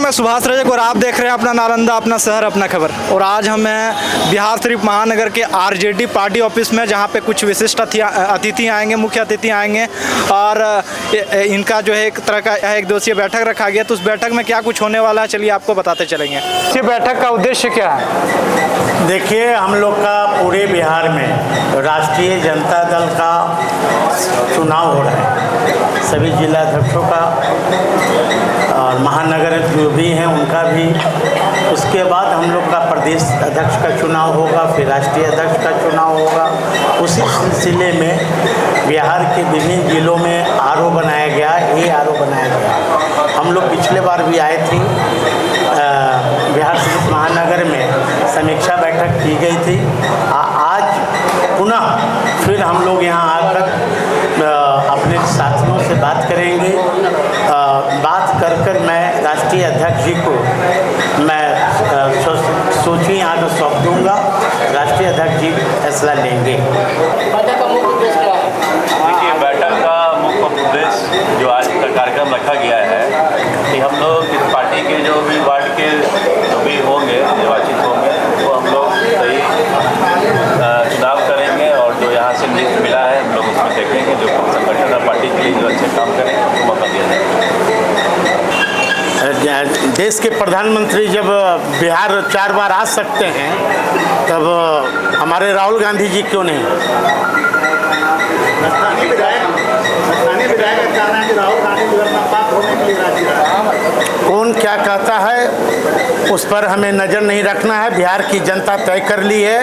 मैं सुभाष रजक और आप देख रहे हैं अपना नालंदा, अपना शहर, अपना खबर। और आज हम हैं बिहार शरीफ महानगर के आरजेडी पार्टी ऑफिस में, जहां पे कुछ विशिष्ट अतिथि आएंगे, मुख्य अतिथि आएंगे और इनका जो है एक तरह का एक दिवसीय बैठक रखा गया। तो उस बैठक में क्या कुछ होने वाला है, चलिए आपको बताते चलेंगे। इस बैठक का उद्देश्य क्या है? देखिए, हम लोग का पूरे बिहार में राष्ट्रीय जनता दल का चुनाव हो रहा है। सभी जिला अध्यक्षों का और महानगर जो भी हैं उनका भी। उसके बाद हम लोग का प्रदेश अध्यक्ष का चुनाव होगा, फिर राष्ट्रीय अध्यक्ष का चुनाव होगा। उसी सिलसिले में बिहार के विभिन्न जिलों में आरओ बनाया गया, ARO बनाया गया। हम लोग पिछले बार भी आए थे, बिहार शरीफ महानगर में समीक्षा बैठक की गई थी। आज पुनः फिर हम लोग यहाँ आकर अपने साथियों से बात करेंगे। बात कर मैं राष्ट्रीय अध्यक्ष जी को मैं सूची यहाँ पर सौंप दूँगा। राष्ट्रीय अध्यक्ष जी फैसला लेंगे। देखिए, बैठक का मुख्य उद्देश्य जो आज का कार्यक्रम रखा गया है कि हम लोग इस पार्टी के जो भी वार्ड के जो भी होंगे, निर्वाचित होंगे, वो हम लोग सही चुनाव करेंगे और जो यहाँ से लिस्ट मिला है हम लोग उसमें देखेंगे जो संगठन और पार्टी के लिए जो अच्छे काम करेंगे उनको मौका दिया जाएगा। देश के प्रधानमंत्री जब बिहार 4 बार आ सकते हैं, तब हमारे राहुल गांधी जी क्यों नहीं? स्थानीय विधायक कहना है कि राहुल गांधी होने के लिए राजी है। कौन क्या कहता है उस पर हमें नज़र नहीं रखना है। बिहार की जनता तय कर ली है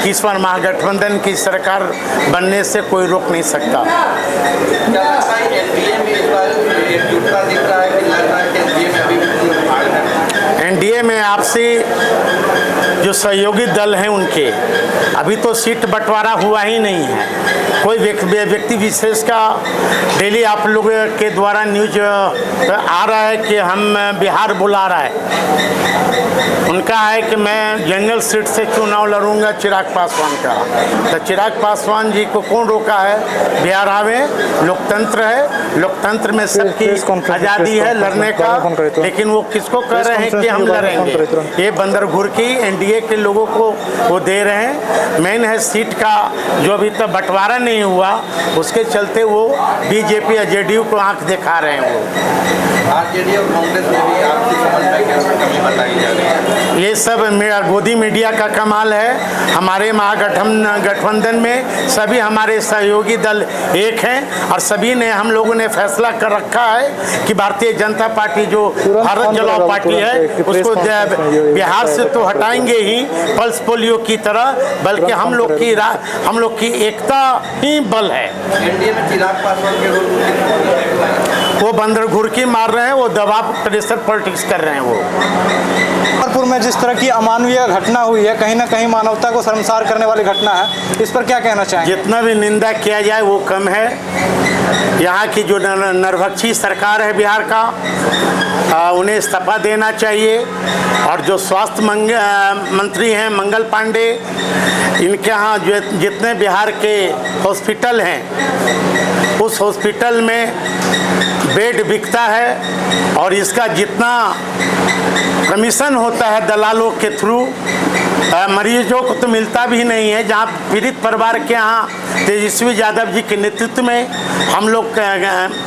कि इस बार महागठबंधन की सरकार बनने से कोई रोक नहीं सकता। एनडीए में आपसी जो सहयोगी दल हैं उनके अभी तो सीट बंटवारा हुआ ही नहीं है। कोई व्यक्ति विशेष का डेली आप लोग के द्वारा न्यूज आ रहा है कि हम बिहार बुला रहा है। उनका है कि मैं जनरल सीट से चुनाव लड़ूंगा चिराग पासवान का। तो चिराग पासवान जी को कौन रोका है? बिहार आवे, लोकतंत्र है, लोकतंत्र में सबकी आज़ादी है लड़ने का। लेकिन वो किसको कह रहे हैं कि हम लड़ेंगे? ये बंदर घुरकी एनडीए के लोगों को वो दे रहे हैं। मेन है सीट का जो अभी तक बंटवारा नहीं हुआ, उसके चलते वो बीजेपी या जेडीयू को आंख दिखा रहे हैं। वो आरजेडी और कांग्रेस में भी आपसी समझ में कमी बताई जा रही है। ये सब गोदी मीडिया का कमाल है। हमारे महागठबंधन में सभी हमारे सहयोगी दल एक हैं और सभी ने हम लोगों ने फैसला कर रखा है कि भारतीय जनता पार्टी जो भारत जलाओ पार्टी है उसको बिहार से तो हटाएंगे ही पल्स पोलियो की तरह, बल्कि हम लोग की एकता ही बल है। एनडीए में चिराग पासवान के रोल वो बंदर घुरकी मार रहे हैं, वो दबाव प्रेशर पॉलिटिक्स कर रहे हैं। वो मुजफ्फरपुर में जिस तरह की अमानवीय घटना हुई है, कहीं ना कहीं मानवता को शर्मसार करने वाली घटना है, इस पर क्या कहना चाहेंगे? जितना भी निंदा किया जाए वो कम है। यहाँ की जो नरभक्षी सरकार है बिहार का, उन्हें इस्तीफा देना चाहिए। और जो स्वास्थ्य मंत्री हैं मंगल पांडे, इनके यहाँ जो जितने बिहार के हॉस्पिटल हैं उस हॉस्पिटल में बेड बिकता है और इसका जितना कमीशन होता है दलालों के थ्रू मरीजों को तो मिलता भी नहीं है। जहाँ पीड़ित परिवार के यहाँ तेजस्वी यादव जी के नेतृत्व में हम लोग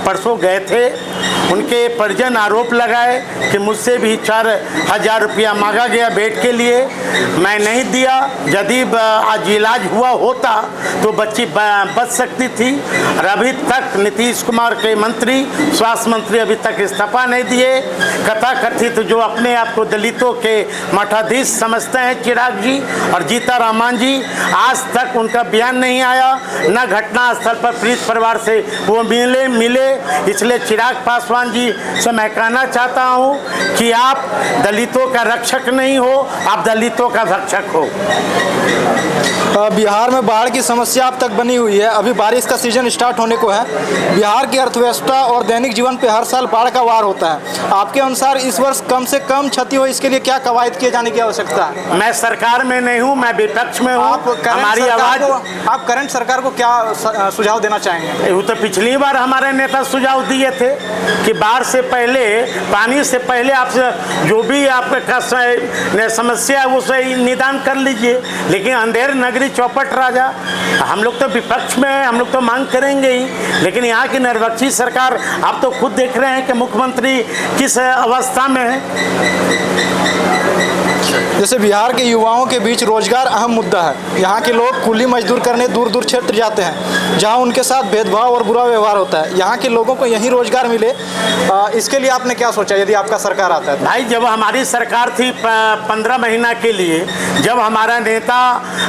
परसों गए थे, उनके परिजन आरोप लगाए कि मुझसे भी 4,000 रुपया मांगा गया बेड के लिए, मैं नहीं दिया। यदि आज इलाज हुआ होता तो बच्ची बच सकती थी। और अभी तक नीतीश कुमार के मंत्री, स्वास्थ्य मंत्री अभी तक इस्तीफा नहीं दिए। कथा कथित जो अपने आप को दलितों के मठाधीश समझते हैं चिराग जी और जीता रामान जी, आज तक उनका बयान नहीं आया, न घटना स्थल पर पीड़ित परिवार से वो मिले। इसलिए चिराग पासवान जी से मैं कहना चाहता हूँ कि आप दलितों का रक्षक नहीं हो, आप दलितों का भक्षक हो। बिहार में बाढ़ की समस्या अब तक बनी हुई है। अभी बारिश का सीजन स्टार्ट होने को है। बिहार की अर्थव्यवस्था और दैनिक जीवन पे हर साल बाढ़ का वार होता है। आपके अनुसार इस वर्ष कम से कम क्षति हो, इसके लिए क्या कवायद किए जाने की आवश्यकता है? मैं सरकार में नहीं हूँ, मैं विपक्ष में हूँ। हमारी आवाज़, आप करंट सरकार को क्या सुझाव देना चाहेंगे? वो तो पिछली बार हमारे नेता सुझाव दिए थे कि बाढ़ से पहले, पानी से पहले आप जो भी आपका समस्या है उसे निदान कर लीजिए। लेकिन अंधेर नगरी चौपट राजा, हम लोग तो विपक्ष में हैं, हम लोग तो मांग करेंगे ही, लेकिन यहाँ की निर्वाचित सरकार, आप तो खुद देख रहे हैं कि मुख्यमंत्री किस अवस्था में है। जैसे बिहार के युवाओं के बीच रोजगार अहम मुद्दा है। यहाँ के लोग कुली मजदूर करने दूर दूर क्षेत्र जाते हैं जहाँ उनके साथ भेदभाव और बुरा व्यवहार होता है। यहाँ के लोगों को यही रोजगार मिले, इसके लिए आपने क्या सोचा यदि आपका सरकार आता है? भाई, जब हमारी सरकार थी 15 महीना के लिए, जब हमारा नेता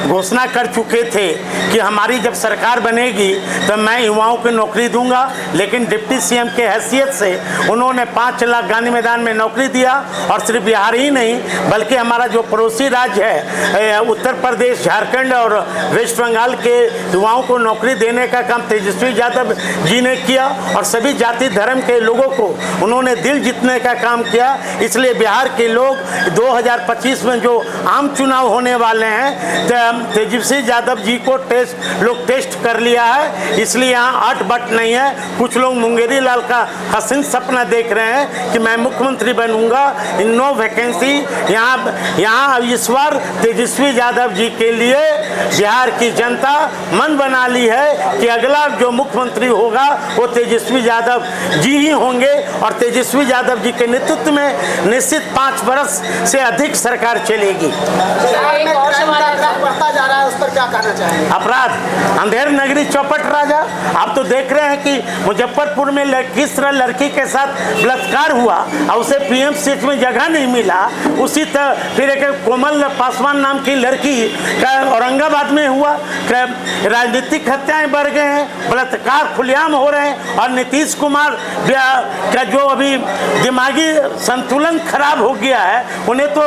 घोषणा कर चुके थे कि हमारी जब सरकार बनेगी तो मैं युवाओं को नौकरी दूंगा, लेकिन डिप्टी सीएम के हैसियत से उन्होंने 5 लाख गांधी मैदान में नौकरी दिया। और सिर्फ बिहार ही नहीं बल्कि हमारा जो पड़ोसी राज्य है उत्तर प्रदेश, झारखंड और वेस्ट बंगाल के युवाओं को नौकरी देने का काम तेजस्वी यादव जी ने किया। और सभी जाति धर्म के लोगों को उन्होंने दिल जीतने का काम किया। इसलिए बिहार के लोग 2025 में जो आम चुनाव होने वाले हैं, तेजस्वी यादव जी को टेस्ट कर लिया है। इसलिए यहाँ अट बट नहीं है। कुछ लोग मुंगेरी लाल का हसीन सपना देख रहे हैं कि मैं मुख्यमंत्री बनूंगा, नो वैकेंसी। यहाँ इस बार तेजस्वी यादव जी के लिए बिहार की जनता मन बना ली है कि अगला जो मुख्यमंत्री होगा वो तेजस्वी यादव जी ही होंगे। और तेजस्वी यादव जी के नेतृत्व में निश्चित 5 वर्ष से अधिक सरकार चलेगी। बढ़ता जा रहा है, उस पर क्या कहना चाहेंगे? अपराध अंधेर नगरी चौपट राजा, आप तो देख रहे हैं कि मुजफ्फरपुर में किस तरह लड़की के साथ बलात्कार हुआ और उसे पीएम सीट में जगह नहीं मिला। उसी तरह फिर एक कोमल पासवान नाम की लड़की का औरंगाबाद में हुआ। राजनीतिक हत्याएं बढ़ गए हैं, बलात्कार खुलेआम हो रहे हैं। और नीतीश कुमार का जो अभी दिमागी संतुलन खराब हो गया है, उन्हें तो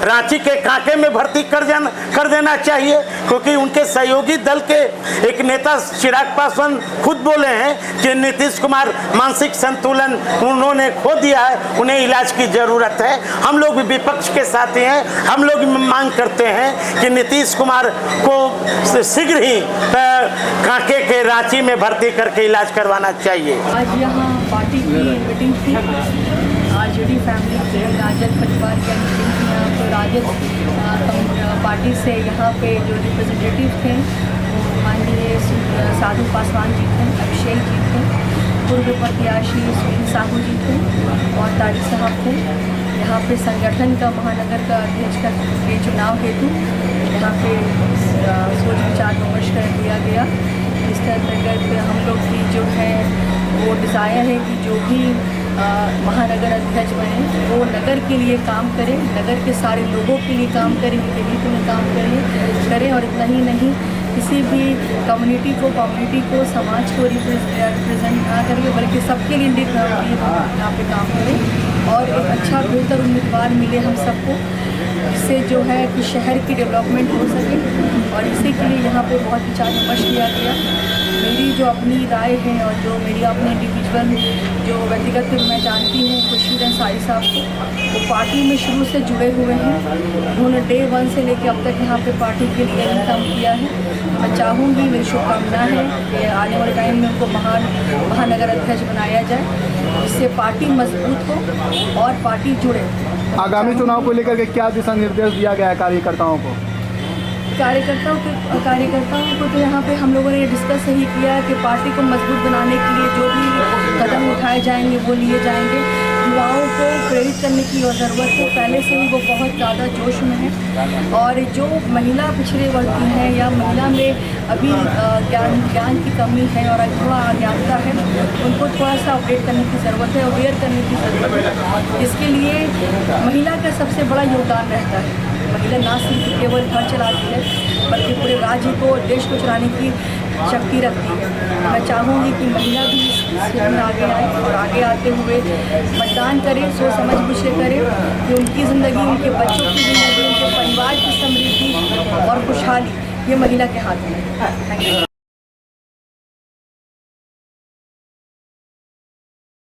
रांची के कांके में भर्ती कर देना चाहिए, क्योंकि उनके सहयोगी दल के एक नेता चिराग पासवान खुद बोले हैं कि नीतीश कुमार मानसिक संतुलन उन्होंने खो दिया है, उन्हें इलाज की जरूरत है। हम लोग भी विपक्ष के साथ हैं, हम लोग मांग करते हैं कि नीतीश कुमार को शीघ्र ही कांके के रांची में भर्ती करके इलाज करवाना चाहिए। आज यहाँ पार्टी की मीटिंग थी, आरजेडी फैमिली के राजद परिवार की मीटिंग थी। यहाँ पे राजद पार्टी से यहाँ पे जो रिप्रेजेंटेटिव थे वो माननीय साधु पासवान जी थे, अभिषेक जी थे, पूर्व प्रत्याशी सुनील साहू जी थे और तारिक साहब थे। यहाँ पे संगठन का महानगर का अध्यक्ष के चुनाव हेतु यहाँ पे सोच विचार विमर्श कर दिया गया। इस अंतर्गत हम लोग की जो है वो डिज़ायर है कि जो भी महानगर अध्यक्ष बने वो नगर के लिए काम करें, नगर के सारे लोगों के लिए काम करें, उनके हित में काम करें। और इतना ही नहीं, किसी भी कम्युनिटी को समाज को रिप्रेजेंट ना करें बल्कि सबके लिए यहाँ पे काम करें और एक अच्छा बेहतर उम्मीदवार मिले हम सबको, जिससे जो है कि शहर की डेवलपमेंट हो सके। और इसी के लिए यहाँ पे बहुत विचार विमर्श किया गया। मेरी जो अपनी राय है और जो मेरी अपने इंडिविजुअल जो व्यक्तिगत मैं जानती हूँ खुर्शीद अंसारी साहब को, वो पार्टी में शुरू से जुड़े हुए हैं। उन्होंने डे 1 से लेकर अब तक यहाँ पे पार्टी के लिए ही काम किया है। मैं चाहूँगी, मेरी शुभकामना है कि आने वाले टाइम में उनको महानगर अध्यक्ष बनाया जाए, जिससे पार्टी मजबूत हो और पार्टी जुड़े। आगामी चुनाव को लेकर के क्या दिशा निर्देश दिया गया है कार्यकर्ताओं को? कार्यकर्ताओं को तो यहाँ पे हम लोगों ने डिस्कस यही किया कि पार्टी को मजबूत बनाने के लिए जो भी कदम उठाए जाएंगे वो लिए जाएंगे। युवाओं को प्रेरित करने की ज़रूरत है, पहले से ही वो बहुत ज़्यादा जोश में है। और जो महिला पिछड़े वर्ग की हैं या महिला में अभी ज्ञान की कमी है और थोड़ा अज्ञानता है, उनको थोड़ा सा अपडेट करने की ज़रूरत है, अवेयर करने की ज़रूरत है। इसके लिए महिला का सबसे बड़ा योगदान रहता है। महिला ना सिर्फ केवल घर चलाती है बल्कि पूरे राज्य को, देश को चलाने की शक्ति रखती है। मैं चाहूँगी कि महिला भी इस क्षेत्र में आगे आए और आगे आते हुए मतदान करें, सोच समझ बूझ के करें कि उनकी ज़िंदगी, उनके बच्चों की ज़िंदगी, उनके परिवार की समृद्धि और खुशहाली ये महिला के हाथ में है। Thank you.